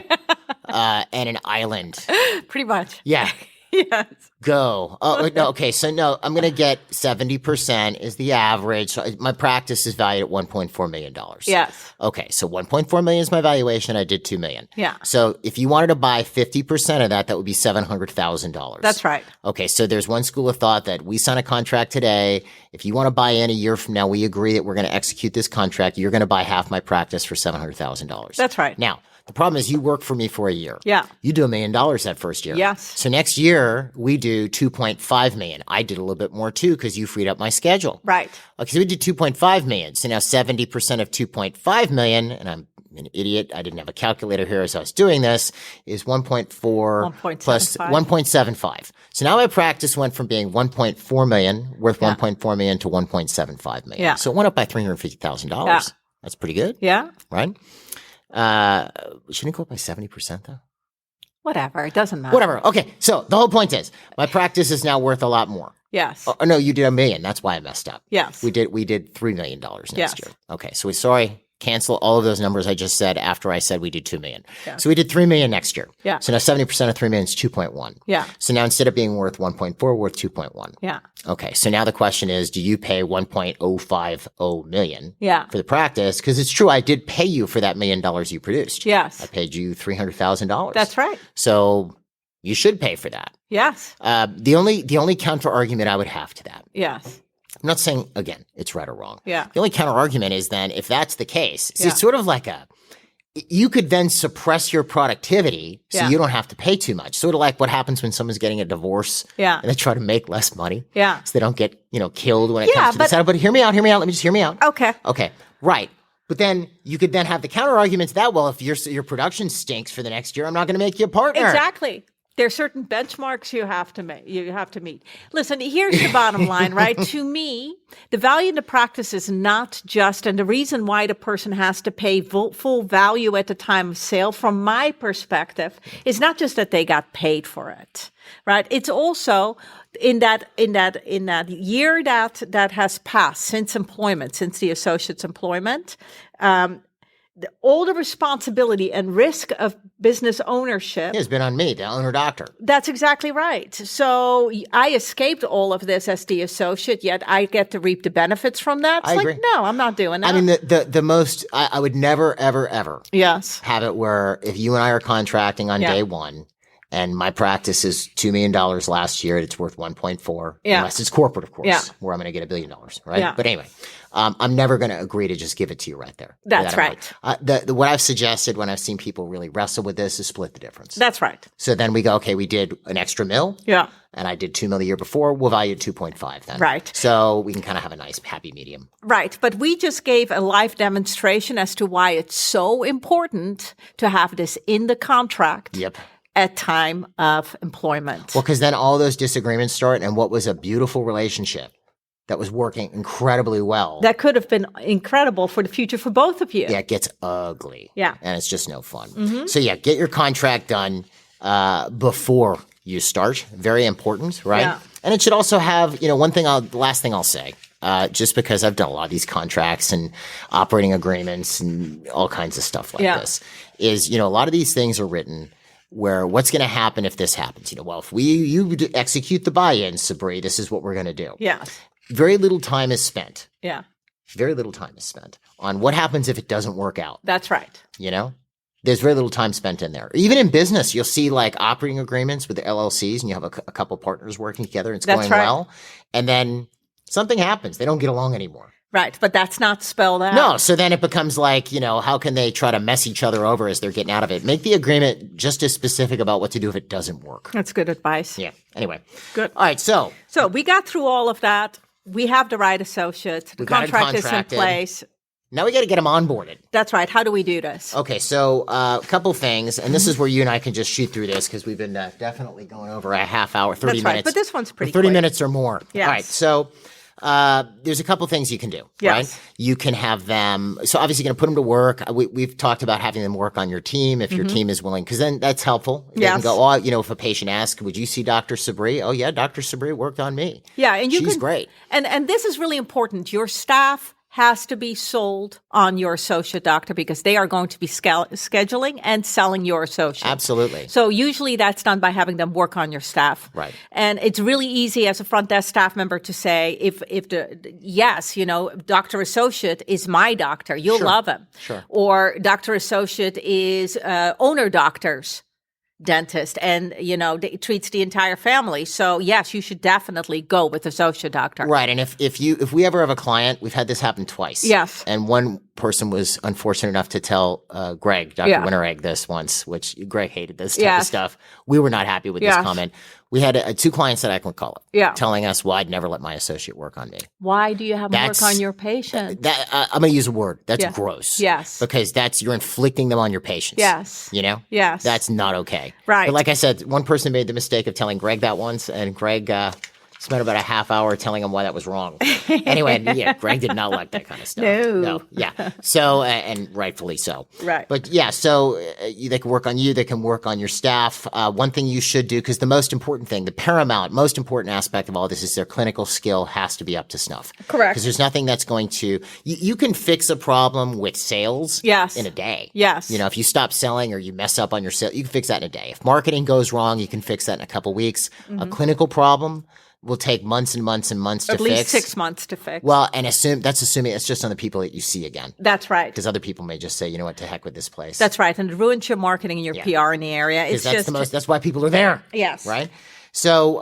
and an island. Pretty much. Yeah. Yes. Go. Oh, no. Okay. So no, I'm going to get 70% is the average. So my practice is valued at $1.4 million. Yes. Okay. So 1.4 million is my valuation. I did 2 million. Yeah. So if you wanted to buy 50% of that, that would be $700,000. That's right. Okay. So there's one school of thought that we sign a contract today. If you want to buy in a year from now, we agree that we're going to execute this contract. You're going to buy half my practice for $700,000. That's right. Now, the problem is you work for me for a year. Yeah. You do $1 million that first year. Yes. So next year we do 2.5 million. I did a little bit more too because you freed up my schedule. Right. Okay, so we did 2.5 million. So now 70% of 2.5 million, and I'm an idiot, I didn't have a calculator here as I was doing this, is 1.4 plus 1.75. So now my practice went from being 1.4 million, worth 1.4 million, to 1.75 million. Yeah. So it went up by $350,000. Yeah. That's pretty good. Yeah. Right? Shouldn't it go up by 70% though? Whatever. It doesn't matter. Whatever. Okay. So the whole point is my practice is now worth a lot more. Yes. Oh, no, you did $1 million. That's why I messed up. Yes. We did $3 million next year. Okay. So cancel all of those numbers I just said after I said we did 2 million. Yeah. So we did 3 million next year. Yeah. So now 70% of 3 million is 2.1. Yeah. So now instead of being worth 1.4, we're worth 2.1. Yeah. Okay. So now the question is, do you pay 1.050 million for the practice? Because it's true, I did pay you for that $1 million you produced. Yes. I paid you $300,000. That's right. So you should pay for that. Yes. The only counter argument I would have to that. Yes. I'm not saying, again, it's right or wrong. Yeah. The only counter argument is then, if that's the case, it's sort of like you could then suppress your productivity so you don't have to pay too much. Sort of like what happens when someone's getting a divorce and they try to make less money. Yeah. So they don't get, killed when it comes to the setup. But hear me out. Let me just hear me out. Okay. Right. But then you could then have the counter argument to that. Well, if your production stinks for the next year, I'm not going to make you a partner. Exactly. There are certain benchmarks you have to meet. Listen, here's the bottom line, right? To me, the value in the practice is not just, and the reason why the person has to pay full value at the time of sale, from my perspective, is not just that they got paid for it, right? It's also in that year that has passed since the associate's employment, all the responsibility and risk of business ownership has been on me, the owner doctor. That's exactly right. So I escaped all of this as the associate, yet I get to reap the benefits from that. It's I agree. No, I'm not doing that. I mean, the most, I would never, ever, ever have it where if you and I are contracting on day one, And my practice is $2 million last year. It's worth 1.4, Yeah. unless it's corporate, of course, Yeah. where I'm going to get $1 billion, right? Yeah. But anyway, I'm never going to agree to just give it to you right there. That's right. What I've suggested when I've seen people really wrestle with this is split the difference. That's right. So then we go, okay, we did an extra mil. Yeah. And I did $2 million the year before. We'll value at 2.5 then. Right. So we can kind of have a nice happy medium. Right. But we just gave a live demonstration as to why it's so important to have this in the contract. Yep. At time of employment. Well, because then all those disagreements start, and what was a beautiful relationship that was working incredibly well. That could have been incredible for the future for both of you. Yeah, it gets ugly. Yeah. And it's just no fun. So yeah, get your contract done before you start. Very important, right? Yeah. And it should also have, the last thing I'll say, just because I've done a lot of these contracts and operating agreements and all kinds of stuff like this, is, a lot of these things are written where what's going to happen if this happens? Well, if you execute the buy-in, Sabri, this is what we're going to do. Yes. Very little time is spent. Yeah. Very little time is spent on what happens if it doesn't work out. That's right. There's very little time spent in there. Even in business, you'll see like operating agreements with the LLCs, and you have a couple partners working together, and it's That's going right. well. And then something happens. They don't get along anymore. Right. But that's not spelled out. No. So then it becomes like, how can they try to mess each other over as they're getting out of it? Make the agreement just as specific about what to do if it doesn't work. That's good advice. Yeah. Anyway. Good. All right. So we got through all of that. We have the right associates. The got it contract is in contracted. place. now we got to get them onboarded. That's right. How do we do this? Okay, so a couple things, and this is where you and I can just shoot through this because we've been definitely going over a half hour, 30 That's right. minutes. But this one's pretty 30 quick. minutes or more. Yes. All right, so there's a couple things you can do, Yes. right? You can have them, so obviously you're going to put them to work. We've talked about having them work on your team if your team is willing, because then that's helpful. They can Yes. go, if a patient asks, would you see Dr. Sabri? Oh, yeah, Dr. Sabri worked on me. Yeah, and She's great. And this is really important. Your staff has to be sold on your associate doctor because they are going to be scheduling and selling your associate. Absolutely. So usually that's done by having them work on your staff. Right. And it's really easy as a front desk staff member to say, doctor associate is my doctor. You'll Sure. love him. Sure. Or doctor associate is owner doctor's dentist and, it treats the entire family. So yes, you should definitely go with associate doctor. Right, and if we ever have a client, we've had this happen twice. Yes. And one person was unfortunate enough to tell Greg, Dr. Yeah. Winteregg, this once, which Greg hated this type of Yes. stuff. We were not happy with this Yes. comment. We had two clients that I can call it, Yeah. telling us, well, I'd never let my associate work on me. Why do you have them work That's- on your patient? That I'm going to use a word. That's Yeah. gross. Yes. Because you're inflicting them on your patients. Yes. Yes. That's not okay. Right. But like I said, one person made the mistake of telling Greg that once, and Greg spent about a half hour telling him why that was wrong. Anyway, Greg did not like that kind of stuff. No. Yeah. So, and rightfully so. Right. But yeah, so they can work on you. They can work on your staff. One thing you should do, because the most important thing, the paramount, most important aspect of all this is their clinical skill has to be up to snuff. Correct. Because there's nothing that's going to, you can fix a problem with sales Yes. in a day. Yes. If you stop selling or you mess up on your sale, you can fix that in a day. If marketing goes wrong, you can fix that in a couple weeks. A clinical problem will take months and months and months to At fix. least 6 months to fix. Well, and that's assuming it's just on the people that you see again. That's right. Because other people may just say, you know what, to heck with this place. That's right. And it ruins your marketing and your PR in the area. It's Because that's why people are there. Yes. Right? So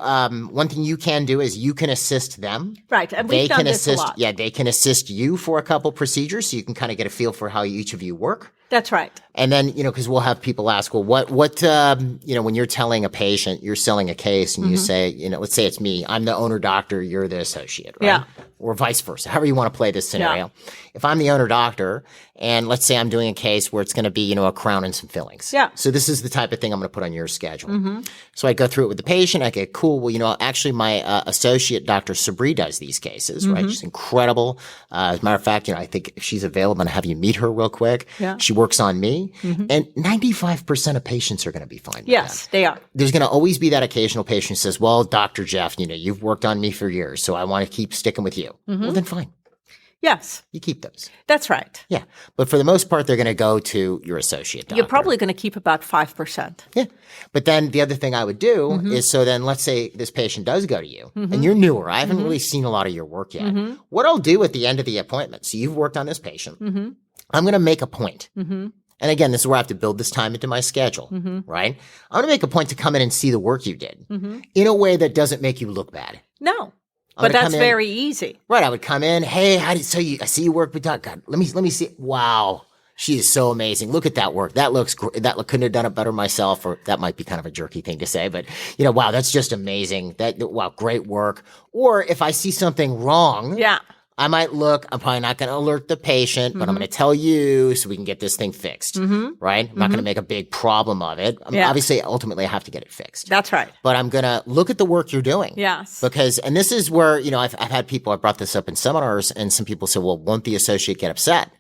one thing you can do is you can assist them. Right. And They we've done can this assist. a lot. Yeah, they can assist you for a couple procedures, so you can kind of get a feel for how each of you work. That's right. And then, because we'll have people ask, well, what, when you're telling a patient, you're selling a case and you say, let's say it's me, I'm the owner doctor, you're the associate, right? Yeah. Or vice versa, however you want to play this scenario. If I'm the owner doctor and let's say I'm doing a case where it's going to be, a crown and some fillings. Yeah. So this is the type of thing I'm going to put on your schedule. So I go through it with the patient. I get, cool. Well, actually my associate, Dr. Sabri, does these cases, right? She's incredible. As a matter of fact, I think if she's available, I'm going to have you meet her real quick. Yeah. She works on me. And 95% of patients are going to be fine with Yes, that. they are. There's going to always be that occasional patient who says, well, Dr. Jeff, you've worked on me for years, so I want to keep sticking with you. Well, then fine. Yes, You keep those. that's right. Yeah. But for the most part, they're going to go to your associate doctor. You're probably going to keep about 5%. Yeah. But then the other thing I would do is, so then let's say this patient does go to you and you're newer. I haven't really seen a lot of your work yet. What I'll do at the end of the appointment, so you've worked on this patient, I'm going to make a point. And and again, this is where I have to build this time into my schedule, right? I'm going to make a point to come in and see the work you did in a way that doesn't make you look bad. No. But that's very easy. Right. I would come in. Hey, I see you work with Doug. God, let me see. Wow. She is so amazing. Look at that work. That looks great. Couldn't have done it better myself, or that might be kind of a jerky thing to say, but wow, that's just amazing. Wow, great work. Or if I see something wrong. Yeah. I might look, I'm probably not going to alert the patient, but I'm going to tell you so we can get this thing fixed, right? I'm not going to make a big problem of it. Obviously, ultimately, I have to get it fixed. That's right. But I'm going to look at the work you're doing. Yes. Because, and this is where, I've had people, I brought this up in seminars, and some people say, well, won't the associate get upset?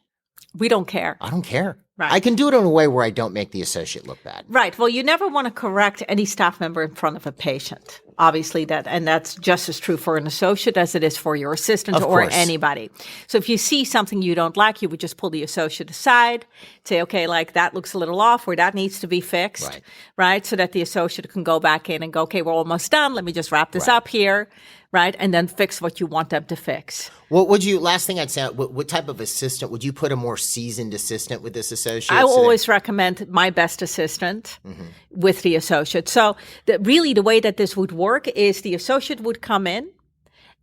We don't care. I don't care. Right. I can do it in a way where I don't make the associate look bad. Right. Well, you never want to correct any staff member in front of a patient. Obviously, that's just as true for an associate as it is for your assistant or anybody. So if you see something you don't like, you would just pull the associate aside, say, okay, like that looks a little off, or that needs to be fixed, right? So that the associate can go back in and go, okay, we're almost done. Let me just wrap this up here, right? And then fix what you want them to fix. What would you, last thing I'd say, what type of assistant, would you put a more seasoned assistant with this associate? I always recommend my best assistant with the associate. So really the way that this would work is the associate would come in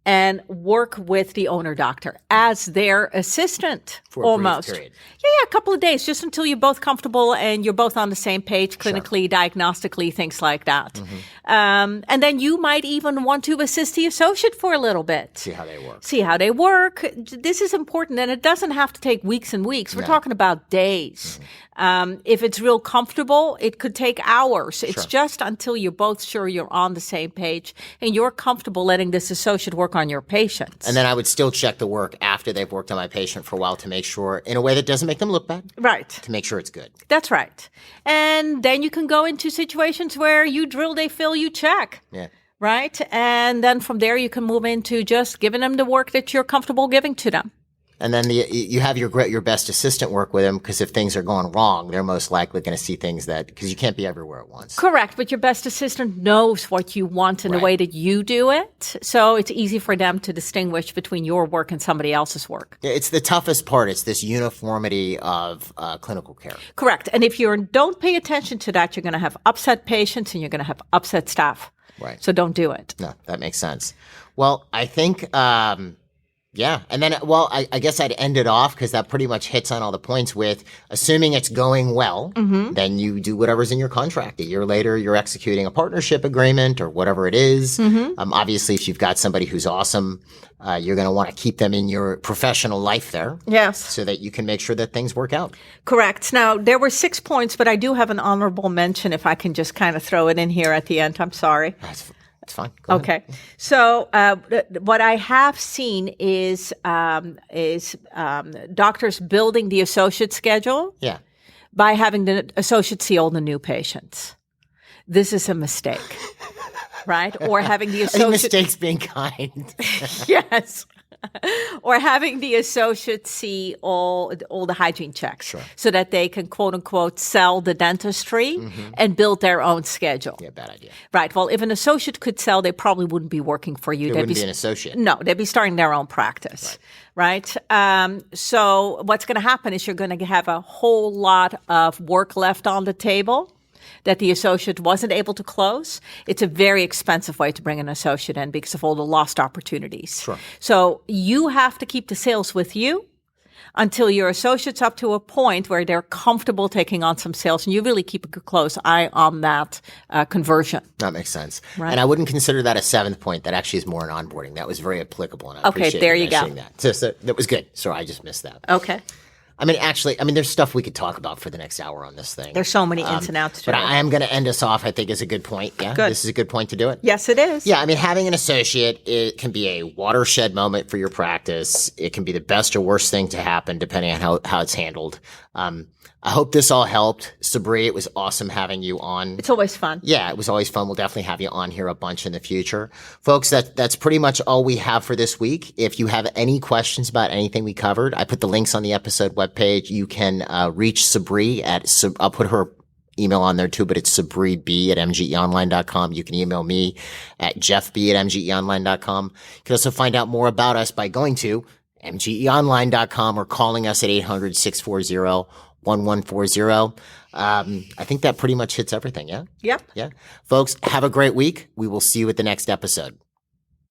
and work with the owner doctor as their assistant for almost. A brief period. Yeah, a couple of days, just until you're both comfortable and you're both on the same page clinically, diagnostically, things like that. And then you might even want to assist the associate for a little bit. See how they work. This is important, and it doesn't have to take weeks and weeks. We're talking about days. If it's real comfortable, it could take hours. It's just until you're both sure you're on the same page and you're comfortable letting this associate work on your patients. And then I would still check the work after they've worked on my patient for a while to make sure, in a way that doesn't make them look bad. Right. To make sure it's good. That's right. And then you can go into situations where you drill, they fill, you check. Yeah. Right? And then from there you can move into just giving them the work that you're comfortable giving to them. And then you have your best assistant work with them, because if things are going wrong, they're most likely going to see things because you can't be everywhere at once. Correct. But your best assistant knows what you want in the way that you do it. So it's easy for them to distinguish between your work and somebody else's work. Yeah, it's the toughest part. It's this uniformity of clinical care. Correct. And if you don't pay attention to that, you're going to have upset patients and you're going to have upset staff. Right. So don't do it. No, that makes sense. Well, I think yeah. And then, I guess I'd end it off, because that pretty much hits on all the points with, assuming it's going well, then you do whatever's in your contract. A year later, you're executing a partnership agreement or whatever it is. Obviously, if you've got somebody who's awesome, you're going to want to keep them in your professional life there. Yes. So that you can make sure that things work out. Correct. Now, there were 6 points, but I do have an honorable mention if I can just kind of throw it in here at the end. I'm sorry. That's fine. Go ahead. Okay. So what I have seen is doctors building the associate schedule by having the associate see all the new patients. This is a mistake, right? Or having the associate... mistakes being kind. Yes. Or having the associate see all the hygiene checks so that they can, quote unquote, sell the dentistry and build their own schedule. Yeah, bad idea. Right. Well, if an associate could sell, they probably wouldn't be working for you. They wouldn't be an associate. No, they'd be starting their own practice. Right. So what's going to happen is you're going to have a whole lot of work left on the table that the associate wasn't able to close. It's a very expensive way to bring an associate in because of all the lost opportunities. Sure. So you have to keep the sales with you until your associate's up to a point where they're comfortable taking on some sales, and you really keep a close eye on that conversion. That makes sense. Right. And I wouldn't consider that a 7th point. That actually is more an onboarding. That was very applicable, and I appreciate there you go. that. So that was good. So I just missed that. Okay. I mean, there's stuff we could talk about for the next hour on this thing. There's so many ins and outs to it. But I am going to end us off, I think, is a good point. Yeah, good. This is a good point to do it. Yes, it is. Yeah, I mean, having an associate, it can be a watershed moment for your practice. It can be the best or worst thing to happen, depending on how it's handled. I hope this all helped. Sabri, it was awesome having you on. It's always fun. Yeah, it was always fun. We'll definitely have you on here a bunch in the future. Folks, that's pretty much all we have for this week. If you have any questions about anything we covered, I put the links on the episode webpage. You can reach Sabri I'll put her email on there too, but it's SabriB@mgeonline.com. You can email me at jeffb@mgeonline.com. You can also find out more about us by going to mgeonline.com or calling us at 800-640-1234. 888-1140. I think that pretty much hits everything, yeah? Yep. Yeah. Folks, have a great week. We will see you at the next episode.